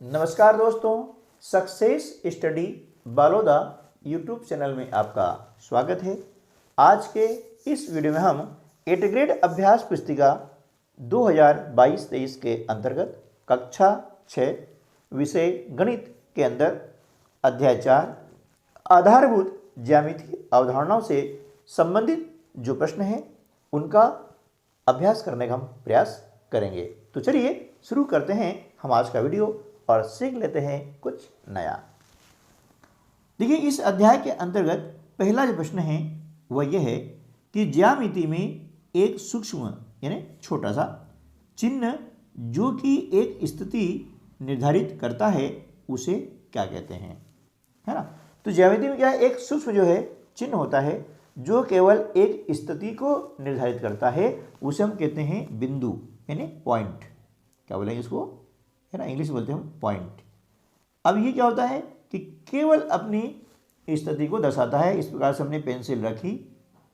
नमस्कार दोस्तों, success study Baloda YouTube channel में आपका स्वागत है। आज के इस वीडियो में हम 8th ग्रेड अभ्यास पुस्तिका 2022-23 के अंतर्गत कक्षा 6 विषय गणित के अंदर अध्याय 4 आधारभूत ज्यामितीय अवधारणाओं से संबंधित जो प्रश्न हैं उनका अभ्यास करने का हम प्रयास करेंगे। तो चलिए शुरू करते हैं हम आज का वीडियो और सीख लेते हैं कुछ नया। देखिए, इस अध्याय के अंतर्गत पहला जो प्रश्न है वह यह है कि ज्यामिति में एक सूक्ष्म यानी छोटा सा चिन्ह जो कि एक स्थिति निर्धारित करता है उसे क्या कहते हैं, है ना। तो ज्यामिति में क्या है, एक सूक्ष्म जो है चिन्ह होता है जो केवल एक स्थिति को निर्धारित करता है, उसे हम कहते हैं बिंदु यानी पॉइंट। क्या बोलेंगे इसको, है ना, इंग्लिश बोलते हैं हम पॉइंट। अब ये क्या होता है कि केवल अपनी स्थिति को दर्शाता है। इस प्रकार से हमने पेंसिल रखी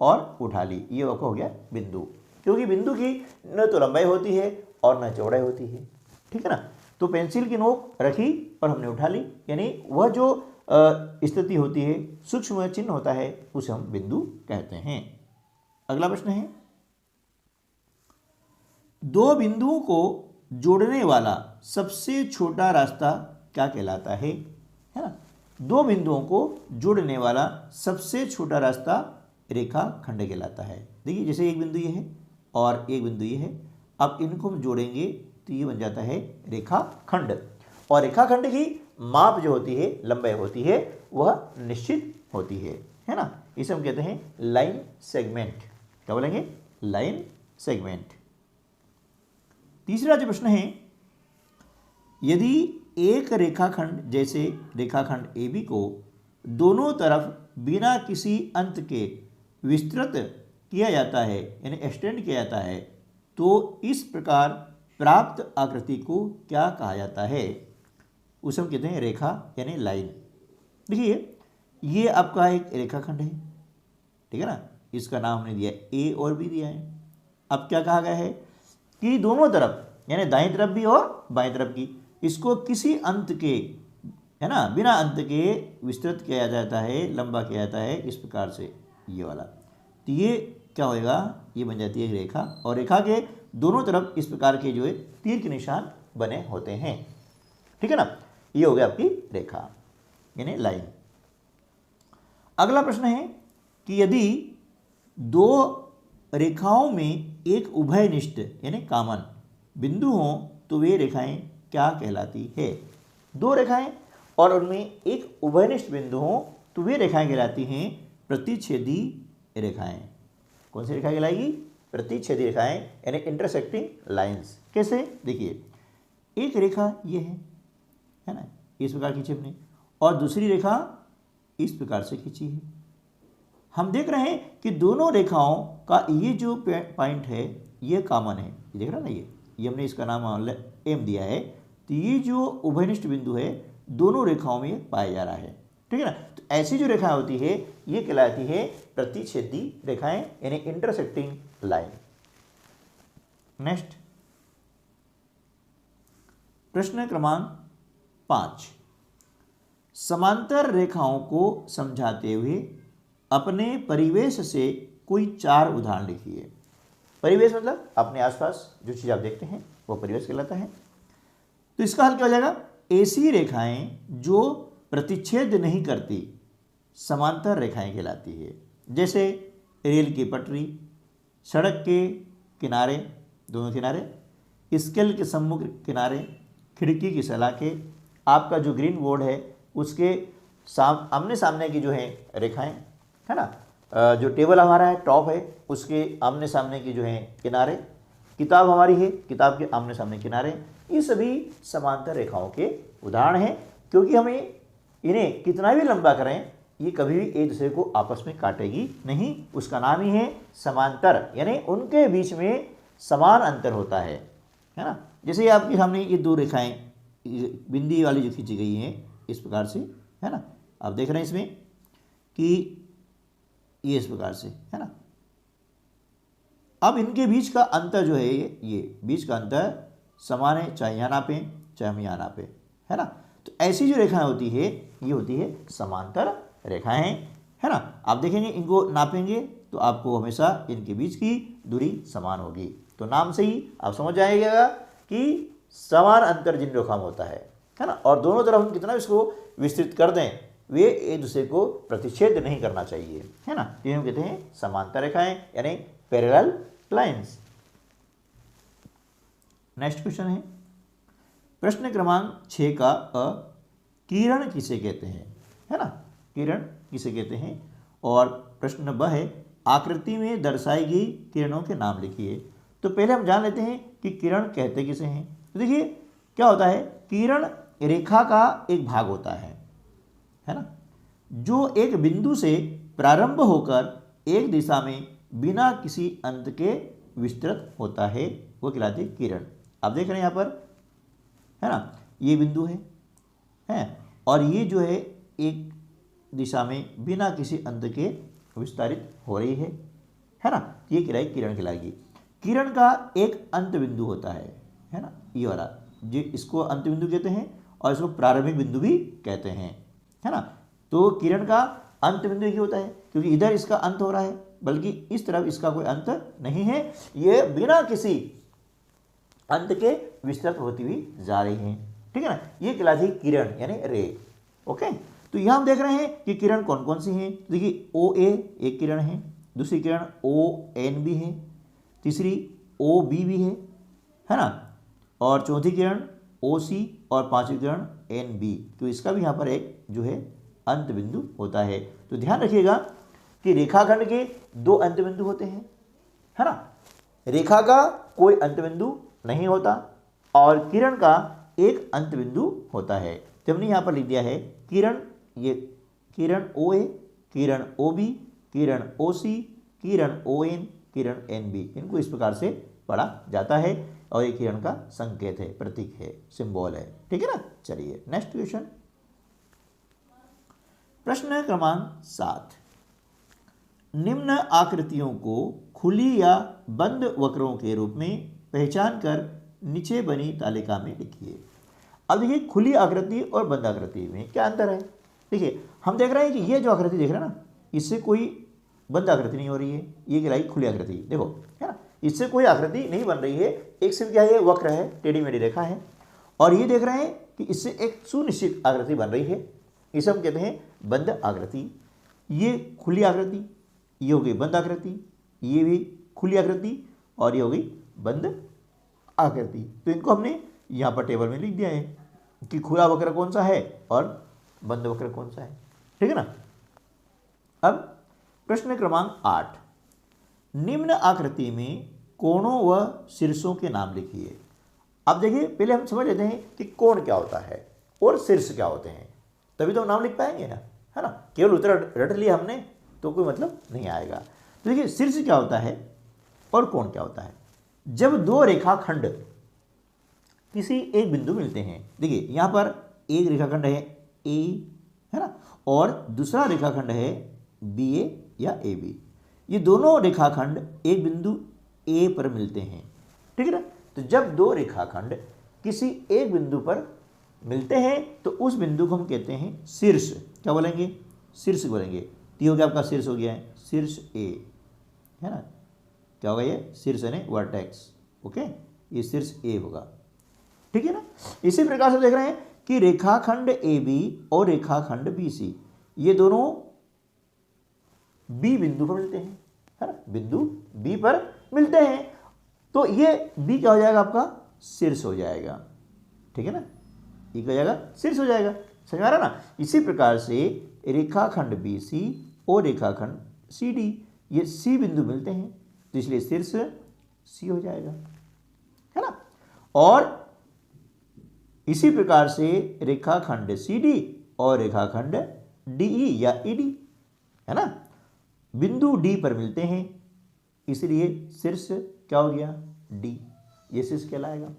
और उठा ली, ये आपका हो गया बिंदु, क्योंकि बिंदु की न तो लंबाई होती है और न चौड़ाई होती है, ठीक है ना। तो पेंसिल की नोक रखी और हमने उठा ली, यानी वह जो स्थिति होती है, सूक्ष्म चिन्ह होता है, उसे हम बिंदु कहते हैं। अगला प्रश्न है, दो बिंदुओं को जोड़ने वाला सबसे छोटा रास्ता क्या कहलाता है ना। दो बिंदुओं को जोड़ने वाला सबसे छोटा रास्ता रेखाखंड कहलाता है। देखिए, जैसे एक बिंदु ये है और एक बिंदु ये है, अब इनको हम जोड़ेंगे तो ये बन जाता है रेखाखंड। और रेखाखंड की माप जो होती है, लंबाई होती है, वह निश्चित होती है ना। इसे हम कहते हैं लाइन सेगमेंट। क्या बोलेंगे, लाइन सेगमेंट। तीसरा जो प्रश्न है, यदि एक रेखाखंड जैसे रेखाखंड AB को दोनों तरफ बिना किसी अंत के विस्तृत किया जाता है यानी एक्सटेंड किया जाता है, तो इस प्रकार प्राप्त आकृति को क्या कहा जाता है, उसे हम कहते हैं रेखा यानी लाइन। देखिए, ये आपका एक रेखाखंड है, ठीक है ना। इसका नाम हमने दिया A और B दिया है। अब क्या कहा गया है कि दोनों तरफ यानी दाईं तरफ भी और बाईं तरफ की, इसको किसी अंत के, है ना, बिना अंत के विस्तृत किया जाता है, लंबा किया जाता है, इस प्रकार से ये वाला। तो ये क्या होएगा, ये बन जाती है रेखा, और रेखा के दोनों तरफ इस प्रकार के जो है तीर के निशान बने होते हैं, ठीक है ना। ये हो गया आपकी रेखा यानी लाइन। अगला प्रश्न है कि यदि दो रेखाओं में एक उभयनिष्ठ यानी कॉमन बिंदु हो तो वे रेखाएं क्या कहलाती है। दो रेखाएं और उनमें एक उभयनिष्ठ बिंदु हो तो वे रेखाएं कहलाती हैं प्रतिच्छेदी रेखाएं। कौन सी रेखा कहलाएगी, प्रतिच्छेदी रेखाएं यानी इंटरसेक्टिंग लाइंस। कैसे, देखिए, एक रेखा ये है ना, इस प्रकार खींची हमने, और दूसरी रेखा इस प्रकार से खींची है। हम देख रहे हैं कि दोनों रेखाओं का ये जो पॉइंट है ये कॉमन है, ये देख रहे हैं ना, ये हमने इसका नाम M दिया है। तो ये जो उभयनिष्ठ बिंदु है दोनों रेखाओं में पाया जा रहा है, ठीक है ना। तो ऐसी जो रेखाएं होती है ये कहलाती है प्रतिच्छेदी रेखाएं यानी इंटरसेक्टिंग लाइन। नेक्स्ट प्रश्न क्रमांक 5, समांतर रेखाओं को समझाते हुए अपने परिवेश से कोई 4 उदाहरण लिखिए। परिवेश मतलब अपने आसपास जो चीज़ आप देखते हैं वो परिवेश कहलाता है। तो इसका हल क्या हो जाएगा, ऐसी रेखाएं जो प्रतिच्छेद नहीं करती समांतर रेखाएं कहलाती है। जैसे रेल की पटरी, सड़क के किनारे, दोनों किनारे, स्केल के सम्मुख किनारे, खिड़की की सलाखें, आपका जो ग्रीन बोर्ड है उसके आमने सामने की जो है रेखाएं, है ना, जो टेबल हमारा है टॉप है उसके आमने सामने की जो है किनारे, किताब हमारी है किताब के आमने सामने किनारे, ये सभी समांतर रेखाओं के उदाहरण हैं। क्योंकि हमें इन्हें कितना भी लंबा करें ये कभी भी एक दूसरे को आपस में काटेगी नहीं, उसका नाम ही है समांतर, यानी उनके बीच में समान अंतर होता है ना। जैसे आपके सामने ये दो रेखाएं बिंदी वाली जो खींची गई हैं इस प्रकार से, है ना, आप देख रहे हैं इसमें कि ये इस प्रकार से, है ना। अब इनके बीच का अंतर जो है ये बीच का अंतर समान है, चाहे यहाँ नापें चाहे हम यहाँ नापें, है ना। तो ऐसी जो रेखाएं होती है ये होती है समांतर रेखाएं, है ना। आप देखेंगे इनको नापेंगे तो आपको हमेशा इनके बीच की दूरी समान होगी। तो नाम से ही आप समझ जाइएगा कि समान अंतर जिन रेखाओं में होता है ना, और दोनों तरफ हम कितना इसको विस्तृत कर दें वे एक दूसरे को प्रतिच्छेद नहीं करना चाहिए, है ना। ये हम कहते हैं समांतर रेखाएं यानी पैरेलल लाइंस। नेक्स्ट क्वेश्चन प्रश्न क्रमांक 6 का किरण किसे कहते हैं, है ना। किरण किसे कहते हैं। और प्रश्न नंबर है आकृति में दर्शाई गई किरणों के नाम लिखिए। तो पहले हम जान लेते हैं कि किरण कहते किसे हैं। तो देखिए क्या होता है, किरण रेखा का एक भाग होता है ना, जो एक बिंदु से प्रारंभ होकर एक दिशा में बिना किसी अंत के विस्तृत होता है, वो कहलाती है किरण। आप देख रहे हैं यहाँ पर, है ना, ये बिंदु है और ये जो है एक दिशा में बिना किसी अंत के विस्तारित हो रही है ना। ये किरण कहलाएगी। किरण का एक अंत बिंदु होता है ना, ये वाला, जो इसको अंत बिंदु कहते हैं और इसको प्रारंभिक बिंदु भी कहते हैं, है ना। तो किरण का अंत बिंदु ये होता है क्योंकि इधर इसका अंत हो रहा है, बल्कि इस तरफ इसका कोई अंत नहीं है, ये बिना किसी अंत के विस्तृत होती हुई जा रही है, ठीक है ना। ये कहलाती है किरण यानी रे। ओके, तो यहाँ हम देख रहे हैं कि किरण कौन कौन सी हैं। देखिए OA एक किरण है, दूसरी किरण ON भी है, तीसरी OB भी है ना, और चौथी किरण OC और पांचवी किरण NB। तो इसका भी यहाँ पर एक जो है अंत बिंदु होता है। तो ध्यान रखिएगा कि रेखाखंड के दो अंत बिंदु होते हैं, है ना। रेखा का कोई अंत बिंदु नहीं होता और किरण का एक अंत बिंदु होता है। तो हमने यहाँ पर लिख दिया है किरण, ये किरण OA, Kiran OB, Kiran OC, Kiran ON, Kiran NB। इनको इस प्रकार से पढ़ा जाता है और ये किरण का संकेत है, प्रतीक है, सिंबल है, ठीक है ना। चलिए नेक्स्ट क्वेश्चन, प्रश्न क्रमांक 7। निम्न आकृतियों को खुली या बंद वक्रों के रूप में पहचान कर नीचे बनी तालिका में लिखिए। अब देखिए खुली आकृति और बंद आकृति में क्या अंतर है। देखिए हम देख रहे हैं कि ये जो आकृति देख रहे हैं ना, इससे कोई बंद आकृति नहीं हो रही है, ये कहलाई खुली आकृति। देखो है ना, इससे कोई आकृति नहीं बन रही है, एक सिर्फ क्या है, वक्र है, टेढ़ी मेढ़ी रेखा है। और ये देख रहे हैं कि इससे एक सुनिश्चित आकृति बन रही है, इसे हम कहते हैं बंद आकृति। ये खुली आकृति, ये हो गई बंद आकृति, ये भी खुली आकृति और ये हो गई बंद आकृति। तो इनको हमने यहाँ पर टेबल में लिख दिया है कि खुला वक्र कौन सा है और बंद वक्र कौन सा है, ठीक है ना। अब प्रश्न क्रमांक 8। निम्न आकृति में कोणों व शीर्षों के नाम लिखिए। अब देखिए पहले हम समझ लेते हैं कि कोण क्या होता है और शीर्ष क्या होते हैं, तभी तो हम नाम लिख पाएंगे ना, है ना। केवल उत्तर रट लिया हमने तो कोई मतलब नहीं आएगा। तो देखिए शीर्ष क्या होता है और कोण क्या होता है। जब दो रेखाखंड किसी एक बिंदु मिलते हैं, देखिए यहाँ पर एक रेखाखंड है ए, है ना, और दूसरा रेखाखंड है BA या AB। ये दोनों रेखाखंड एक बिंदु A पर मिलते हैं, ठीक है ना। तो जब दो रेखाखंड किसी एक बिंदु पर मिलते हैं तो उस बिंदु को हम कहते हैं शीर्ष। क्या बोलेंगे, शीर्ष बोलेंगे। तो हो गया आपका शीर्ष, हो गया है शीर्ष A, है ना। क्या होगा ये शीर्ष यानी वर्टेक्स। ओके, ये शीर्ष A होगा, ठीक है ना। इसी प्रकार से देख रहे हैं कि रेखाखंड AB और रेखाखंड BC ये दोनों B बिंदु पर मिलते हैं, है ना, बिंदु B पर मिलते हैं। तो ये B क्या हो जाएगा, आपका शीर्ष हो जाएगा, ठीक है ना। ये क्या हो जाएगा, शीर्ष हो जाएगा, समझ आ रहा ना। इसी प्रकार से रेखाखंड BC और रेखाखंड CD ये C बिंदु मिलते हैं तो इसलिए शीर्ष C हो जाएगा, है ना। और इसी प्रकार से रेखाखंड CD और रेखाखंड DE या ED, है ना, बिंदु D पर मिलते हैं इसलिए शीर्ष क्या हो गया, D, ये शीर्ष कहलाएगा।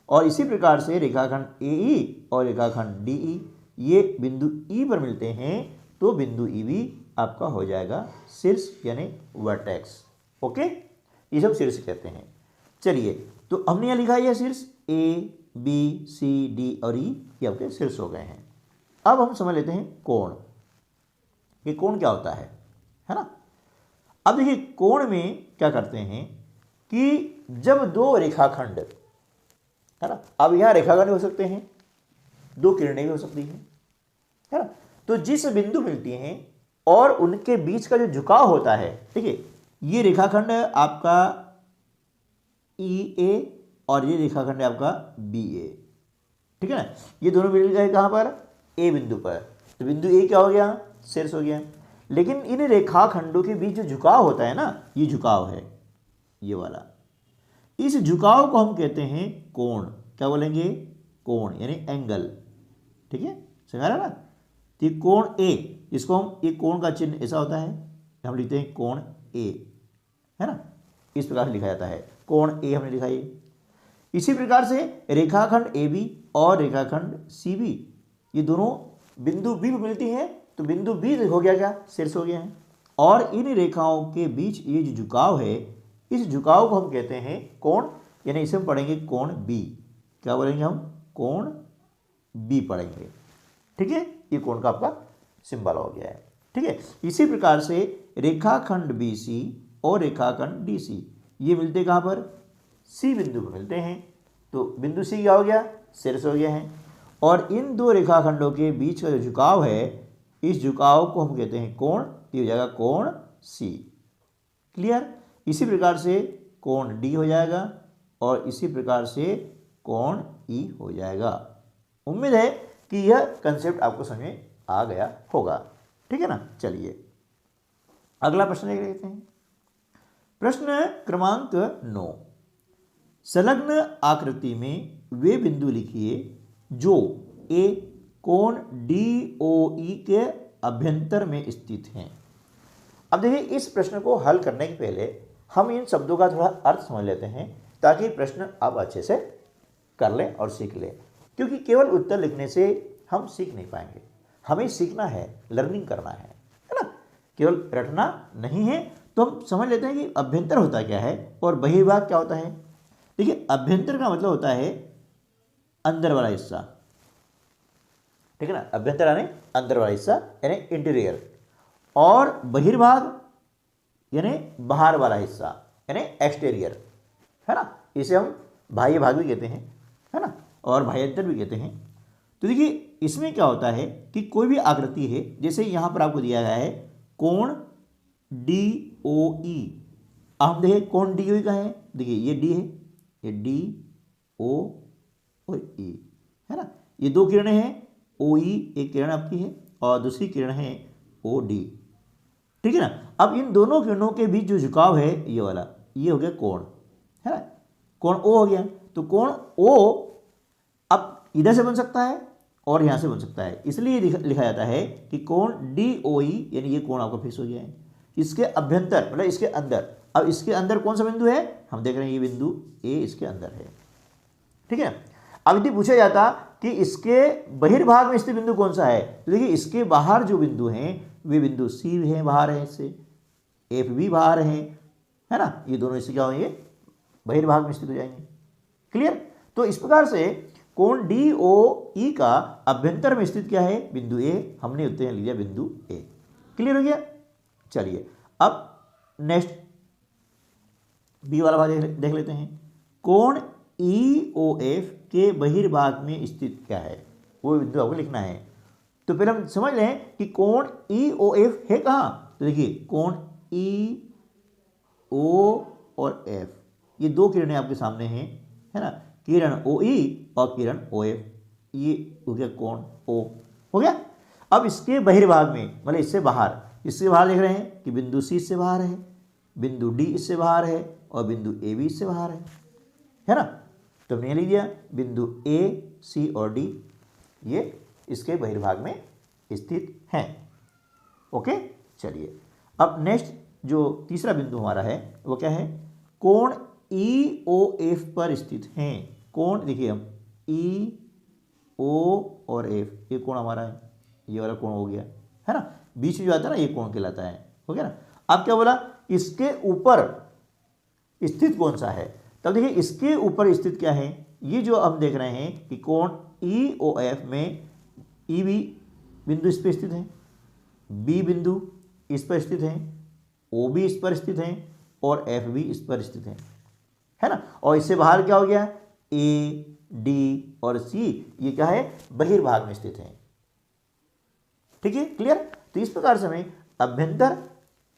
और इसी प्रकार से रेखाखंड AE और रेखाखंड DE ये बिंदु E पर मिलते हैं तो बिंदु EB आपका हो जाएगा शीर्ष यानी वर्टेक्स। ओके, ये सब शीर्ष कहते हैं। चलिए तो हमने यहाँ लिखा है शीर्ष A बी, सी, डी और ई ये आपके शीर्ष हो गए हैं। अब हम समझ लेते हैं कोण। ये कोण क्या होता है ना। अब देखिए कोण में क्या करते हैं कि जब दो रेखाखंड, है ना, अब यहाँ रेखाखंड हो सकते हैं, दो किरणें भी हो सकती हैं, है ना। तो जिस बिंदु मिलती हैं और उनके बीच का जो झुकाव होता है, देखिए ये रेखाखंड है आपका ई ए और ये रेखाखंड है आपका बी ए, ठीक है ना। ये दोनों मिल गए कहाँ पर, ए बिंदु पर। तो बिंदु ए क्या हो गया, शीर्ष हो गया। लेकिन इन रेखाखंडों के बीच जो झुकाव होता है ना, ये झुकाव है ये वाला, इस झुकाव को हम कहते हैं कोण। क्या बोलेंगे, कोण यानी एंगल, ठीक है, समझ रहा ना। तो ये कोण ए, इसको हम, ये कोण का चिन्ह ऐसा होता है, हम लिखते हैं कोण ए, है ना, इस प्रकार से लिखा जाता है कोण ए, हमने लिखा ये। इसी प्रकार से रेखाखंड ए बी और रेखाखंड सी बी, ये दोनों बिंदु बी पर मिलती हैं, तो बिंदु बी हो गया क्या, शीर्ष हो गया है। और इन रेखाओं के बीच ये जो झुकाव है, इस झुकाव को हम कहते हैं कोण, यानी इसे हम पढ़ेंगे कोण बी। क्या बोलेंगे हम, कोण बी पढ़ेंगे, ठीक है। ये कोण का आपका सिंबल हो गया है, ठीक है। इसी प्रकार से रेखाखंड बी सी और रेखाखंड डी सी ये मिलते कहाँ पर, सी बिंदु पर मिलते हैं। तो बिंदु सी क्या हो गया, शीर्ष हो गया है। और इन दो रेखाखंडों के बीच का जो झुकाव है, इस झुकाव को हम कहते हैं कोण, ये हो जाएगा कोण सी। क्लियर। इसी प्रकार से कोण डी हो जाएगा और इसी प्रकार से कोण ई हो जाएगा। उम्मीद है कि यह कंसेप्ट आपको समझ में आ गया होगा, ठीक है ना। चलिए अगला प्रश्न देख लेते हैं। प्रश्न क्रमांक 9, संलग्न आकृति में वे बिंदु लिखिए जो ए कोण डी ओ ई के अभ्यंतर में स्थित हैं। अब देखिए इस प्रश्न को हल करने के पहले हम इन शब्दों का थोड़ा अर्थ समझ लेते हैं, ताकि प्रश्न आप अच्छे से कर लें और सीख लें। क्योंकि केवल उत्तर लिखने से हम सीख नहीं पाएंगे, हमें सीखना है, लर्निंग करना है ना, केवल रटना नहीं है। तो हम समझ लेते हैं कि अभ्यंतर होता क्या है और बहिर्भाग क्या होता है। देखिए अभ्यंतर का मतलब होता है अंदर वाला हिस्सा, ठीक है ना। अभ्यंतर यानी अंदर वाला हिस्सा यानी इंटीरियर, और बहिर्भाग यानी बाहर वाला हिस्सा यानी एक्सटीरियर, है ना। इसे हम बाह्य भाग भी कहते हैं, है ना, और बाह्यंतर भी कहते हैं। तो देखिए इसमें क्या होता है कि कोई भी आकृति है, जैसे यहाँ पर आपको दिया गया है कोण डी ओ ई। हम देखिए कोण डी ओ ई का है, देखिए ये डी है, ये डी ओ और ई, है ना। ये दो किरणें हैं, ओ ई एक किरण आपकी है और दूसरी किरण है ओ डी, ठीक है ना। अब इन दोनों किरणों के बीच जो झुकाव है ये वाला, ये हो गया कोण, है ना, कोण ओ हो गया। तो कोण ओ अब इधर से बन सकता है और यहाँ से बन सकता है, इसलिए लिखा जाता है कि कोण डी ओ ई, यानी ये कोण आपका फिक्स हो गया है। इसके अभ्यंतर मतलब इसके अंदर, अब इसके अंदर कौन सा बिंदु है, हम देख रहे हैं ये बिंदु ए इसके अंदर है, ठीक है। अब यदि पूछा जाता कि इसके बहिर्भाग में स्थित बिंदु कौन सा है, तो देखिए इसके बाहर जो बिंदु हैं वे बिंदु सी हैं, बाहर है, इससे एफ भी बाहर है ना। ये दोनों इससे क्या होंगे, बहिर्भाग में स्थित हो जाएंगे। क्लियर। तो इस प्रकार से कोण डी ओ ई का अभ्यंतर में स्थित क्या है, बिंदु ए, हमने उत्तर लिया बिंदु ए। क्लियर हो गया। चलिए अब नेक्स्ट बी वाला भाग देख लेते हैं। कोण ई ओ एफ के बहिर्भाग में स्थित क्या है, वो बिंदु आपको लिखना है। तो पहले हम समझ लें कि कोण ई ओ एफ है कहाँ। तो देखिए कोण ई ओ और एफ, ये दो किरणें आपके सामने हैं, है ना, किरण ओ ई और किरण ओ एफ, ये हो गया कोण ओ, हो गया। अब इसके बहिर्भाग में मतलब इससे बाहर देख रहे हैं कि बिंदु सी इससे बाहर है, बिंदु डी इससे बाहर है और बिंदु ए भी इससे बाहर है ना। तो हमने लिख दिया बिंदु ए सी और डी ये इसके बहिर्भाग में स्थित हैं। ओके। चलिए अब नेक्स्ट जो तीसरा बिंदु हमारा है वो क्या है, कोण ई ओ एफ पर स्थित हैं। कोण देखिए हम ई ओ और एफ, ये कोण हमारा है, ये वाला कोण हो गया, है ना, बीच में जो आता है ना ये कोण कहलाता है, हो गया ना। अब क्या बोला, इसके ऊपर स्थित कौन सा है, तब देखिए इसके ऊपर स्थित क्या है, ये जो हम देख रहे हैं कि कोण EOF में EB बिंदु इस पर स्थित है, B बिंदु इस पर स्थित है, OB इस पर स्थित है और FB इस पर स्थित है ना। और इससे बाहर क्या हो गया, A, D और C ये क्या है, बहिर्भाग में स्थित है। ठीक है, क्लियर। तो इस प्रकार से हमें अभ्यंतर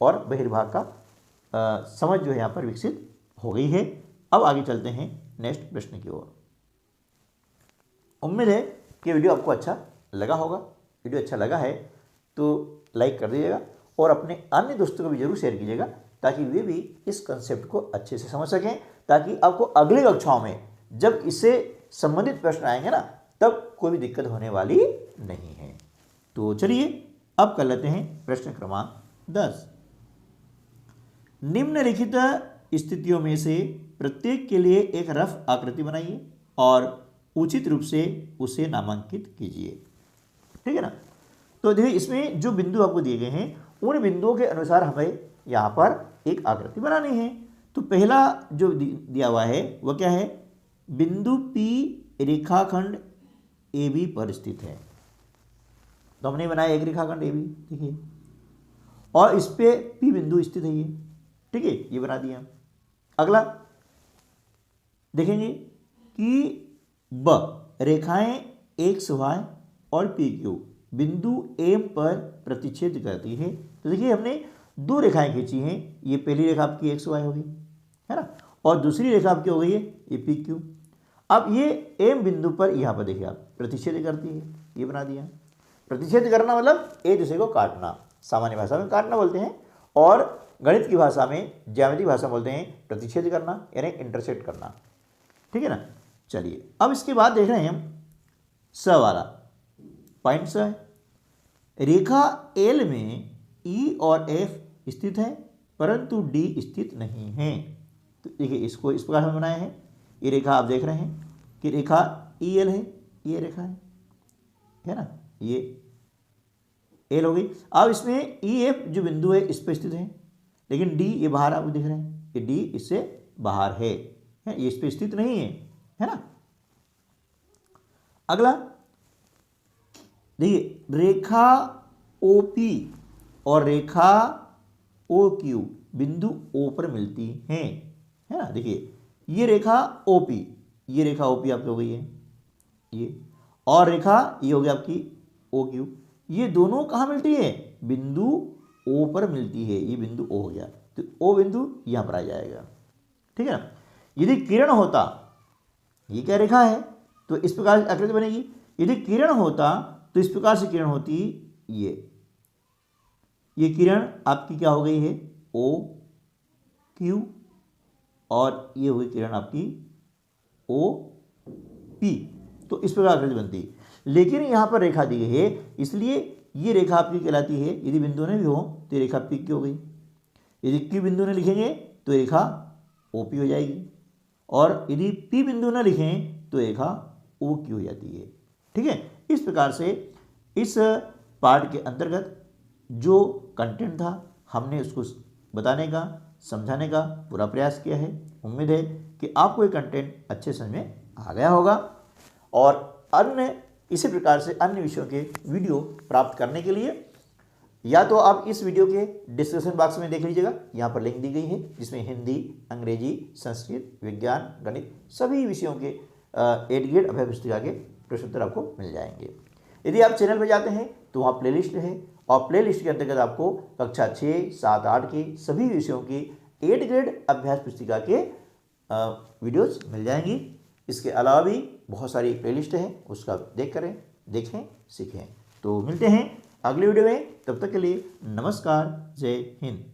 और बहिर्भाग का समझ जो है यहाँ पर विकसित हो गई है। अब आगे चलते हैं नेक्स्ट प्रश्न की ओर। उम्मीद है कि वीडियो आपको अच्छा लगा होगा। वीडियो अच्छा लगा है तो लाइक कर दीजिएगा और अपने अन्य दोस्तों को भी जरूर शेयर कीजिएगा ताकि वे भी इस कंसेप्ट को अच्छे से समझ सकें, ताकि आपको अगली कक्षाओं में जब इससे संबंधित प्रश्न आएंगे ना तब कोई भी दिक्कत होने वाली नहीं है। तो चलिए अब कर लेते हैं प्रश्न क्रमांक 10। निम्नलिखित स्थितियों में से प्रत्येक के लिए एक रफ आकृति बनाइए और उचित रूप से उसे नामांकित कीजिए। ठीक है ना। तो देखिए इसमें जो बिंदु आपको दिए गए हैं उन बिंदुओं के अनुसार हमें यहाँ पर एक आकृति बनानी है। तो पहला जो दिया हुआ है वह क्या है, बिंदु P रेखाखंड AB पर स्थित है। तो हमने बनाया एक रेखाखंड AB, देखिए, और इस पे P बिंदु स्थित है ये। ठीक है, ये बना दिया। अगला देखेंगे कि ब रेखाएं XY और PQ बिंदु M पर प्रतिच्छेद करती है। तो देखिए हमने दो रेखाएं खींची हैं, ये पहली रेखा आपकी XY होगी, है ना, और दूसरी रेखा आपकी हो गई है ये PQ। अब ये M बिंदु पर यहाँ पर देखिए आप प्रतिच्छेद करती है, ये बना दिया। प्रतिच्छेद करना मतलब एक दूसरे को काटना, सामान्य भाषा में काटना बोलते हैं, और गणित की भाषा में, ज्यामितीय भाषा में बोलते हैं प्रतिच्छेद करना, यानी इंटरसेक्ट करना। ठीक है ना। चलिए अब इसके बाद देख रहे हैं हम स वाला पॉइंट स है। रेखा L में E और F स्थित है परंतु D स्थित नहीं है। तो देखिए इसको इस प्रकार हम बनाए हैं। ये रेखा आप देख रहे हैं कि रेखा EL है, ये रेखा है ना, ये L हो गई। अब इसमें EF जो बिंदु है इस पर स्थित है, लेकिन D ये बाहर आप देख रहे हैं कि D इससे बाहर है, ये इस पर स्थित नहीं है ना। अगला देखिए रेखा OP और रेखा OQ बिंदु O पर मिलती हैं, है ना। देखिए ये रेखा OP, ये रेखा OP आपकी हो गई है ये, और रेखा ये हो गई आपकी OQ। ये दोनों कहाँ मिलती है, बिंदु O पर मिलती है। ये बिंदु O हो गया, तो O बिंदु यहाँ पर आ जाएगा। ठीक है ना। यदि किरण होता, ये क्या रेखा है, तो इस प्रकार से आकृति बनेगी। यदि किरण होता तो इस प्रकार से किरण होती, ये किरण आपकी क्या हो गई है OQ, और ये हुई किरण आपकी OP। तो इस प्रकार आकृति बनती। लेकिन यहाँ पर रेखा दी गई है, इसलिए ये रेखा आपकी कहलाती है। यदि बिंदु ने भी हो तो रेखा P की हो गई। यदि Q बिंदु ने लिखेंगे तो रेखा OP हो जाएगी, और यदि P बिंदु न लिखें तो रेखा OQ हो जाती है। ठीक है। इस प्रकार से इस पार्ट के अंतर्गत जो कंटेंट था हमने उसको बताने का, समझाने का पूरा प्रयास किया है। उम्मीद है कि आपको ये कंटेंट अच्छे समझ में आ गया होगा, और अन्य इसी प्रकार से अन्य विषयों के वीडियो प्राप्त करने के लिए या तो आप इस वीडियो के डिस्क्रिप्शन बॉक्स में देख लीजिएगा, यहाँ पर लिंक दी गई है जिसमें हिंदी, अंग्रेजी, संस्कृत, विज्ञान, गणित सभी विषयों के 8 ग्रेड अभय पुस्तिका के प्रश्नोत्तर आपको मिल जाएंगे। यदि आप चैनल पर जाते हैं तो वहाँ प्लेलिस्ट है, और प्लेलिस्ट के अंतर्गत आपको कक्षा 6, 7, 8 के सभी विषयों की 8 ग्रेड अभ्यास पुस्तिका के वीडियोस मिल जाएंगी। इसके अलावा भी बहुत सारी प्लेलिस्ट है, उसका देखें, सीखें। तो मिलते हैं अगले वीडियो में, तब तक के लिए नमस्कार, जय हिंद।